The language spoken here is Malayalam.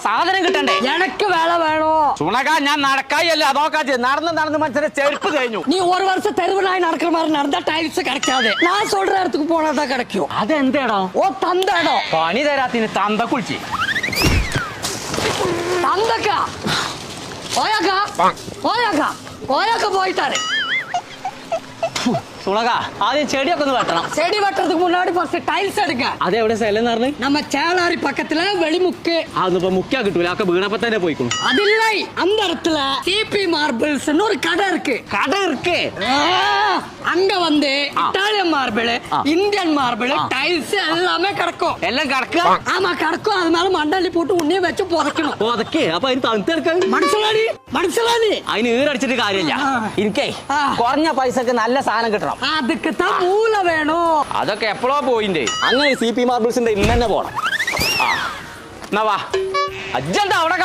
സാധനം കിട്ടണ്ടേ? എനക്ക് വേല വേണോ? ചുണക ഞാൻ നടക്കായല്ല അതൊക്കെ നടന്ന് മനസ്സിലെ ചെരുപ്പ് കഴിഞ്ഞു. നീ ഒരു വർഷം തെരുവിനായി നടക്കുന്ന മാറി നടന്ന ടൈൽസ് കിടക്കാതെ ഞാൻ சொல்ற இடத்துக்கு போனதா கிடைக்கும். അതെന്തേടോ? ഓ തന്തേടോ. പണി തരാത്തിന് തന്ത കുളിച്ച് തന്തക്ക പോയിട്ടാറ്. സുണക ആദ്യം ചെടിയൊക്കെ ഒന്ന് വെട്ടണം. செடி வெட்டுறதுக்கு முன்னாடி ஃபர்ஸ்ட் டைல்ஸ் எடுங்க. അതെവിടെ സ്ഥലം എന്ന് പറഞ്ഞു? நம்ம சேலாரி பக்கத்துல வெளிமுக்கு. അതൊന്നിപ്പോ മുക്കിയാ കിട്ടൂല, ഒക്കെ വീണപ്പോ തന്നെ പോയിക്കണു. അതില്ലേ அந்த இடத்துல சிபி மார்பிள்ஸ்னு ஒரு கடை இருக்கு. கடை இருக்கு. அங்க வந்து Italian marble, Indian marble, tiles எல்லாமே கிடக்கும். എല്ലാം കിടക്കുക? ஆமா கிடக்கும். அது மேல மண்டலி போட்டு உன்னைய വെച്ച് പുതക്കണം. അതൊക്കെ അപ്പൊ അതിന് തണുത്തെടുക്കാൻ മനസ്സിലായി? അതിന് ഈറടിച്ചിട്ട് കാര്യമില്ല. എനിക്കേ കുറഞ്ഞ പൈസക്ക് നല്ല സാധനം കിട്ടണം. அதுக்கு தான் மூல வேணும். അതൊക്കെ എപ്പോഴോ പോയിന്റ്. അങ്ങനെ CP മാർബിൾസിന്റെ ഇന്ന് തന്നെ പോണം. എന്നാ വാ അജ്ജന്താ അവിടെ